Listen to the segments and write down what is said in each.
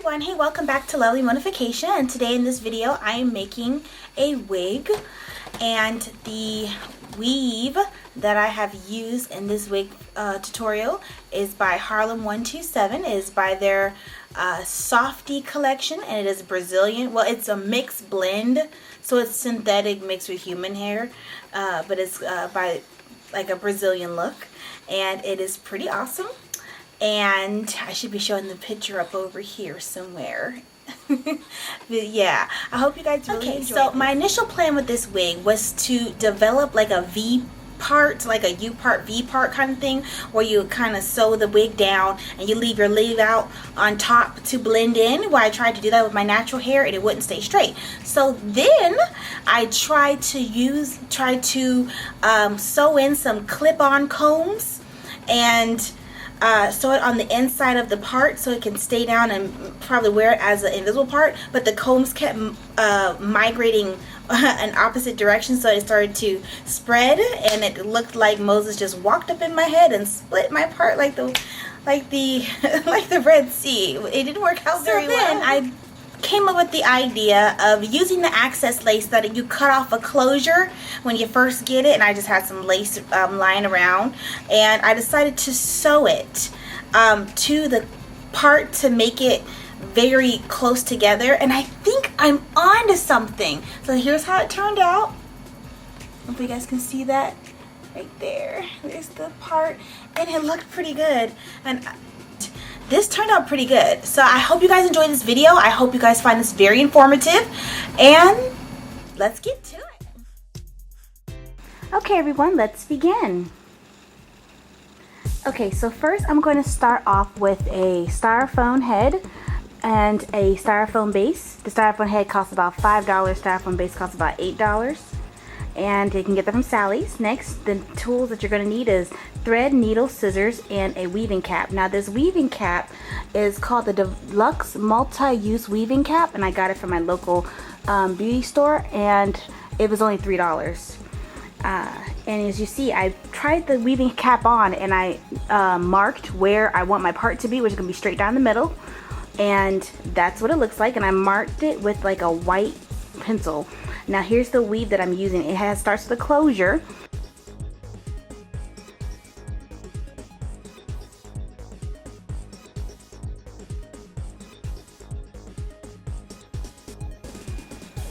everyone, hey, welcome back to Lovely Modification, and today in this video I am making a wig, and the weave that I have used in this wig tutorial is by Harlem 127. It is by their Softy collection, and it is Brazilian. Well, it's a mixed blend, so it's synthetic mixed with human hair, but it's by like a Brazilian look, and it is pretty awesome. And I should be showing the picture up over here somewhere. But yeah, I hope you guys really enjoy. So my initial plan with this wig was to develop like a V part, like a U part, V part kind of thing, where you kind of sew the wig down and you leave your leave out on top to blend in. Where I tried to do that with my natural hair and it wouldn't stay straight. So then I tried to sew in some clip-on combs and sew it on the inside of the part so it can stay down and probably wear it as an invisible part, but the combs kept migrating an opposite direction, so it started to spread and it looked like Moses just walked up in my head and split my part like the like the Red Sea. It didn't work out very well. I came up with the idea of using the access lace that you cut off a closure when you first get it, and I just had some lace lying around, and I decided to sew it to the part to make it very close together, and I think I'm on to something. So here's how it turned out. Hope you guys can see that right there. There's the part, and it looked pretty good, and this turned out pretty good. So I hope you guys enjoyed this video. I hope you guys find this very informative, and let's get to it. Okay everyone, let's begin. Okay, so first I'm going to start off with a styrofoam head and a styrofoam base. The styrofoam head costs about $5, styrofoam base costs about $8. And you can get them from Sally's. Next, the tools that you're going to need is thread, needle, scissors, and a weaving cap. Now this weaving cap is called the Deluxe Multi-Use Weaving Cap, and I got it from my local beauty store, and it was only $3. And as you see, I tried the weaving cap on, and I marked where I want my part to be, which is going to be straight down the middle, and that's what it looks like. And I marked it with like a white pencil. Now here's the weave that I'm using. It starts with a closure.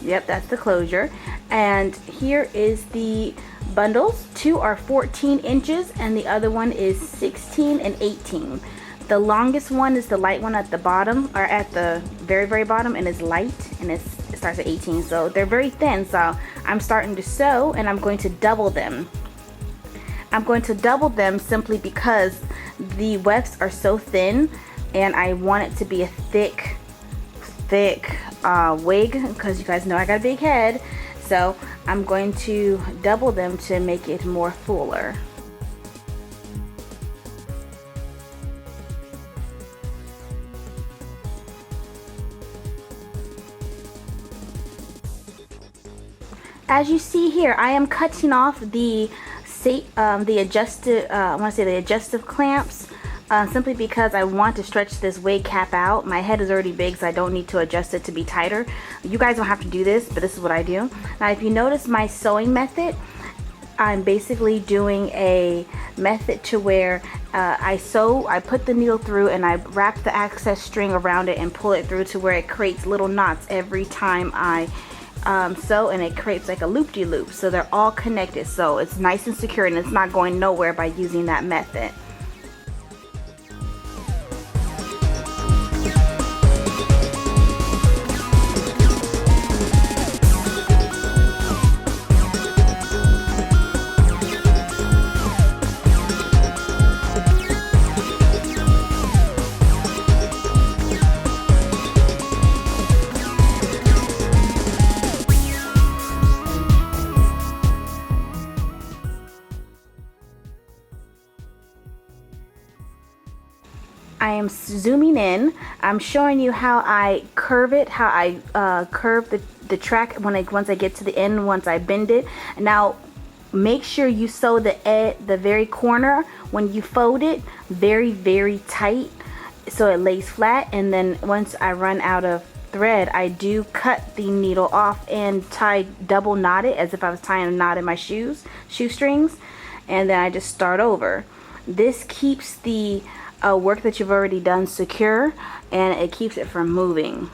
Yep, that's the closure. And here is the bundles. Two are 14 inches and the other one is 16 and 18. The longest one is the light one at the bottom, or at the very bottom, and it's light, and it starts at 18. So they're very thin, so I'm starting to sew, and I'm going to double them. I'm going to double them simply because the wefts are so thin, and I want it to be a thick wig, because you guys know I got a big head. So I'm going to double them to make it more fuller. As you see here, I am cutting off the adjustive clamps simply because I want to stretch this wig cap out. My head is already big, so I don't need to adjust it to be tighter. You guys don't have to do this, but this is what I do. Now if you notice my sewing method, I'm basically doing a method to where I put the needle through and I wrap the access string around it and pull it through to where it creates little knots every time I sew, and it creates like a loop-de-loop, so they're all connected, so it's nice and secure and it's not going nowhere by using that method. I am zooming in. I'm showing you how I curve it, how I curve the track once I get to the end, once I bend it. Now make sure you sew the very corner when you fold it very tight, so it lays flat. And then once I run out of thread, I do cut the needle off and double knot it as if I was tying a knot in my shoestrings, and then I just start over. This keeps the work that you've already done secure, and it keeps it from moving.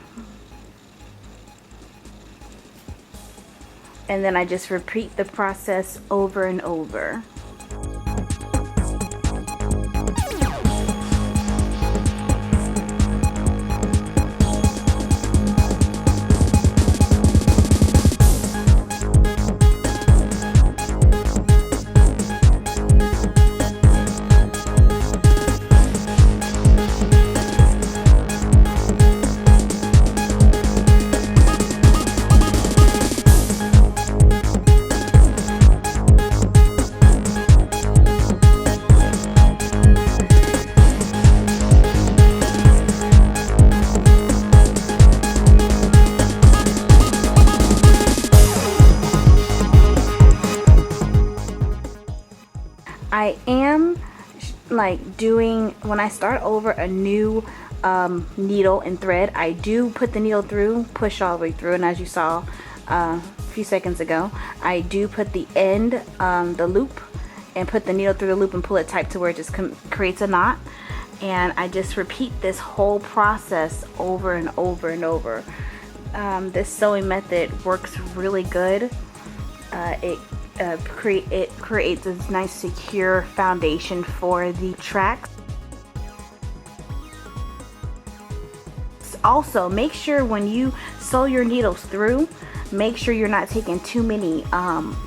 And then I just repeat the process over and over. I am like doing, when I start over a new needle and thread, I do put the needle through, push all the way through, and as you saw a few seconds ago, I do put the end, the loop, and put the needle through the loop and pull it tight to where it just creates a knot. And I just repeat this whole process over and over and over. This sewing method works really good. It creates a nice secure foundation for the tracks. Also, make sure when you sew your needles through, make sure you're not taking too many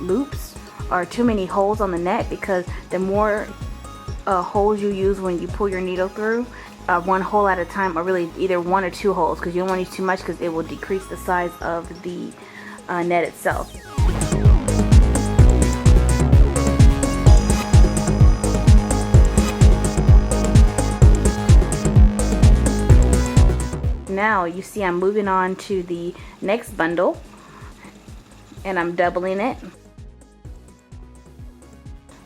loops or too many holes on the net, because the more holes you use when you pull your needle through, one hole at a time, or really either one or two holes, because you don't want to use too much because it will decrease the size of the net itself. Now you see I'm moving on to the next bundle, and I'm doubling it,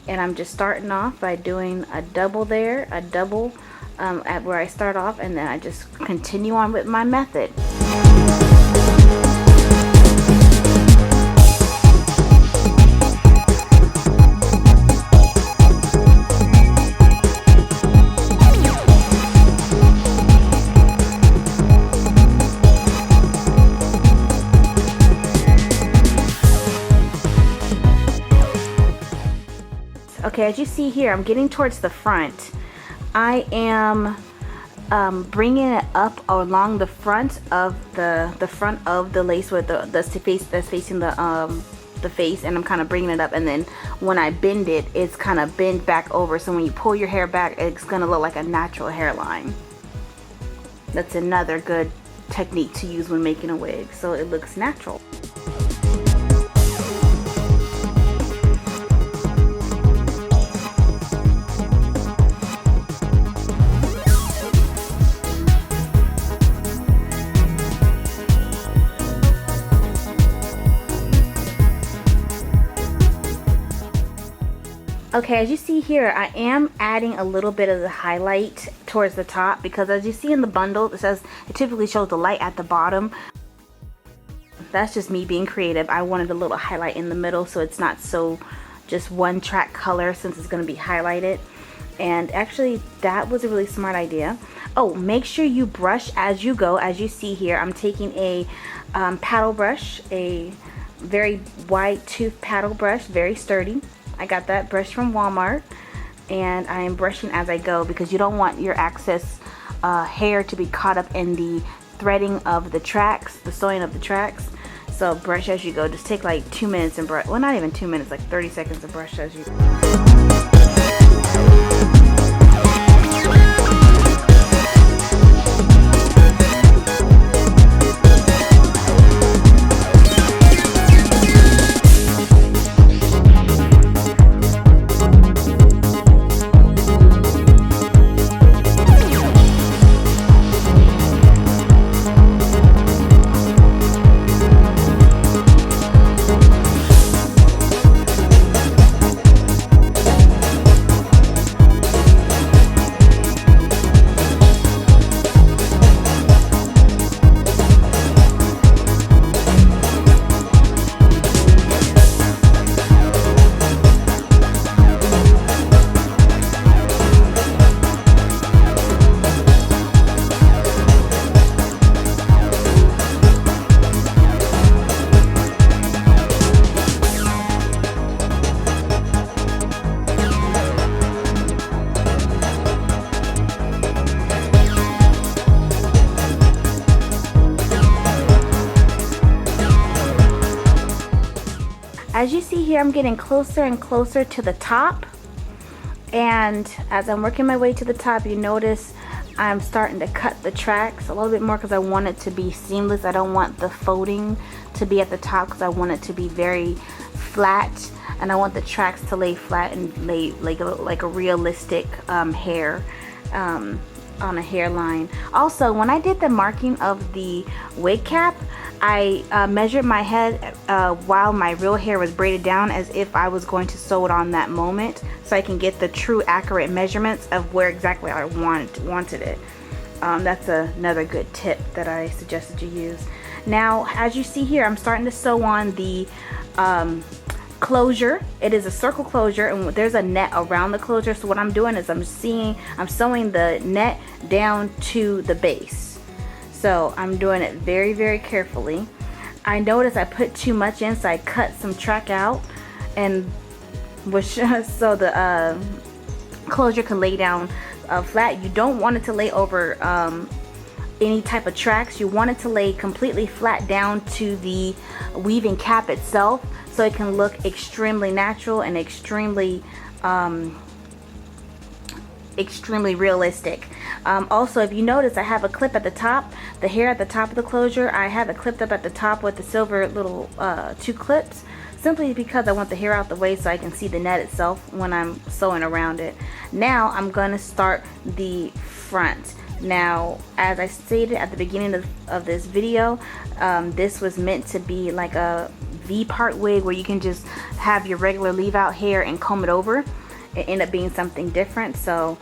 and I'm just starting off by doing a double there, a double at where I start off, and then I just continue on with my method. Okay, as you see here, I'm getting towards the front. I am bringing it up along the front of the lace with that's facing the face, and I'm kind of bringing it up, and then when I bend it, it's kind of bent back over, so when you pull your hair back, it's gonna look like a natural hairline. That's another good technique to use when making a wig, so it looks natural. Okay, as you see here, I am adding a little bit of the highlight towards the top, because as you see in the bundle, it typically shows the light at the bottom. That's just me being creative. I wanted a little highlight in the middle, so it's not so just one track color, since it's going to be highlighted. And actually, that was a really smart idea. Oh, make sure you brush as you go. As you see here, I'm taking a paddle brush, a very wide tooth paddle brush, very sturdy. I got that brush from Walmart, and I am brushing as I go, because you don't want your excess hair to be caught up in the threading of the tracks, the sewing of the tracks. So brush as you go. Just take like 2 minutes and brush. Well, not even 2 minutes, like 30 seconds to brush as you go. here, I'm getting closer and closer to the top. And as I'm working my way to the top, you notice I'm starting to cut the tracks a little bit more because I want it to be seamless. I don't want the folding to be at the top because I want it to be very flat, and I want the tracks to lay flat and lay like a realistic hair on a hairline. Also, when I did the marking of the wig cap, I measured my head while my real hair was braided down, as if I was going to sew it on that moment, so I can get the true accurate measurements of where exactly I wanted it. That's another good tip that I suggested you use. Now, as you see here, I'm starting to sew on the closure. It is a circle closure, and there's a net around the closure. So what I'm doing is I'm sewing the net down to the base. So I'm doing it very, very carefully. I noticed I put too much in, so I cut some track out, and so the closure can lay down flat. You don't want it to lay over any type of tracks. You want it to lay completely flat down to the weaving cap itself, so it can look extremely natural and extremely realistic. Also, if you notice, I have a clip at the top, the hair at the top of the closure. I have it clipped up at the top with the silver little 2 clips, simply because I want the hair out the way so I can see the net itself when I'm sewing around it. Now I'm going to start the front. Now, as I stated at the beginning of this video, this was meant to be like a V-part wig where you can just have your regular leave out hair and comb it over. It ended up being something different, so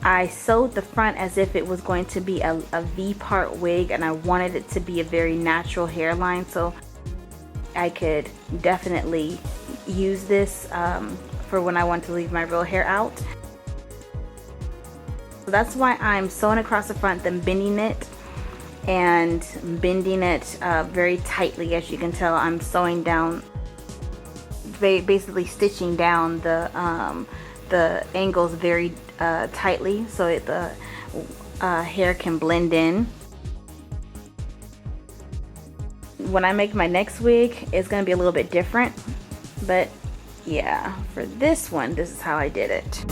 I sewed the front as if it was going to be a V-part wig, and I wanted it to be a very natural hairline, so I could definitely use this for when I want to leave my real hair out. So that's why I'm sewing across the front, then bending it very tightly. As you can tell, I'm sewing down, basically stitching down the angles very tightly, so the hair can blend in. When I make my next wig, it's going to be a little bit different, but yeah, for this one, this is how I did it.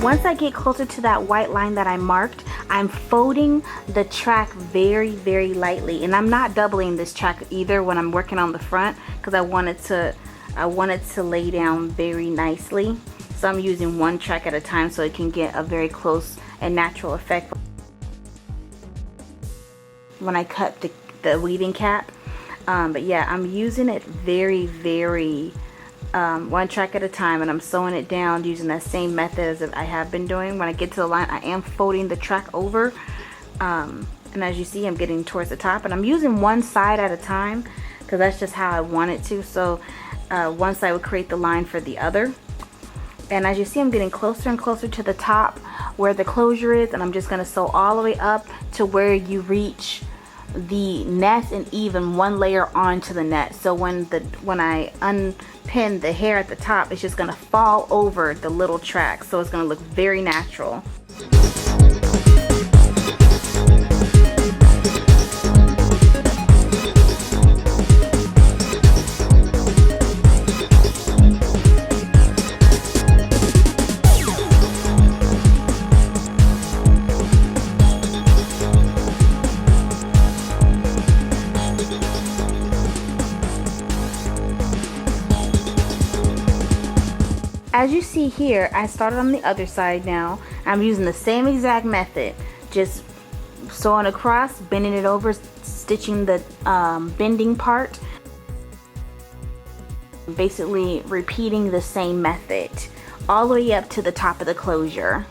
Once I get closer to that white line that I marked, I'm folding the track very, very lightly, and I'm not doubling this track either when I'm working on the front, because I want it to lay down very nicely. So I'm using one track at a time so it can get a very close and natural effect when I cut the weaving cap. But yeah, I'm using it very, very one track at a time, and I'm sewing it down using that same method as I have been doing. When I get to the line, I am folding the track over, and as you see, I'm getting towards the top, and I'm using one side at a time because that's just how I want it to. So one side would create the line for the other, and as you see, I'm getting closer and closer to the top where the closure is, and I'm just going to sew all the way up to where you reach the net and even one layer onto the net. So when I unpin the hair at the top, it's just going to fall over the little track, so it's going to look very natural. As you see here, I started on the other side now. I'm using the same exact method, just sewing across, bending it over, stitching the bending part. Basically repeating the same method all the way up to the top of the closure.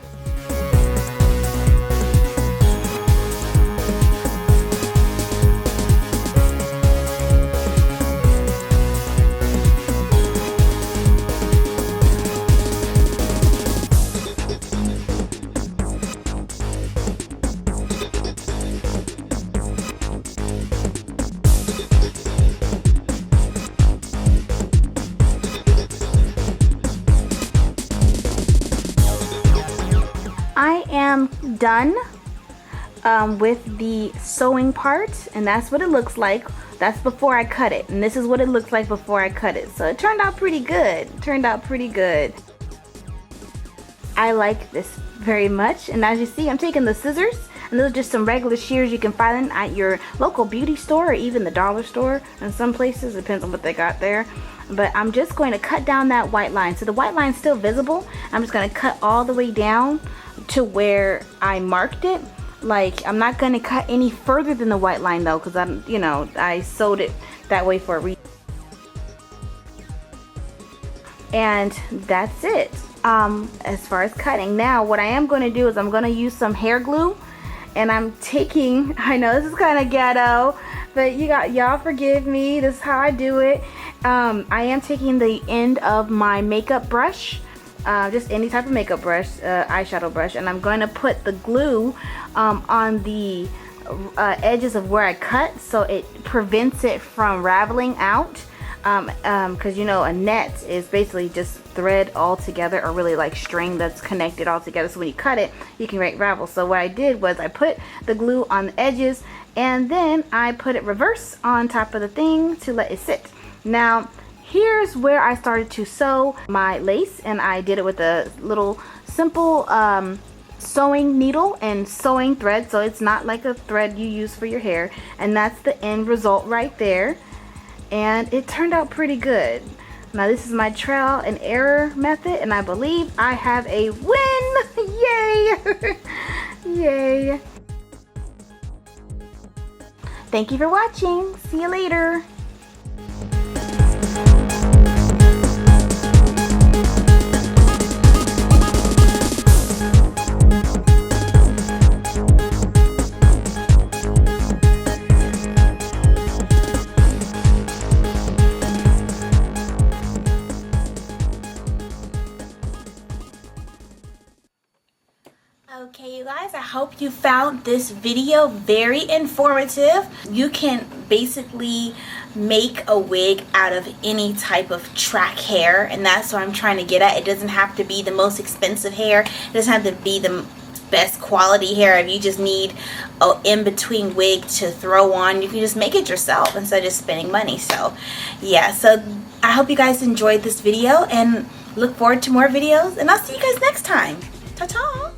am done with the sewing part, and that's what it looks like. That's before I cut it, and this is what it looks like before I cut it. So it turned out pretty good. I like this very much, and as you see, I'm taking the scissors, and those are just some regular shears you can find at your local beauty store or even the dollar store. In some places, it depends on what they got there. But I'm just going to cut down that white line. So the white line's still visible. I'm just going to cut all the way down to where I marked it. Like, I'm not going to cut any further than the white line though, because I sewed it that way for a reason. And that's it as far as cutting. Now what I am going to do is I'm going to use some hair glue, and I'm taking, I know this is kind of ghetto, but y'all forgive me, this is how I do it. I am taking the end of my makeup brush, just any type of makeup brush, eyeshadow brush, and I'm going to put the glue on the edges of where I cut, so it prevents it from raveling out. Because a net is basically just thread all together, or really like string that's connected all together, so when you cut it you can ravel. So what I did was I put the glue on the edges, and then I put it reverse on top of the thing to let it sit. Now here's where I started to sew my lace, and I did it with a little simple sewing needle and sewing thread, so it's not like a thread you use for your hair, and that's the end result right there. And it turned out pretty good. Now this is my trial and error method, and I believe I have a win. Yay. Yay. Thank you for watching. See you later. Okay, you guys, I hope you found this video very informative. You can basically make a wig out of any type of track hair, and that's what I'm trying to get at. It doesn't have to be the most expensive hair. It doesn't have to be the best quality hair. If you just need an in-between wig to throw on, you can just make it yourself instead of just spending money. So yeah, so I hope you guys enjoyed this video, and look forward to more videos, and I'll see you guys next time. Ta-ta!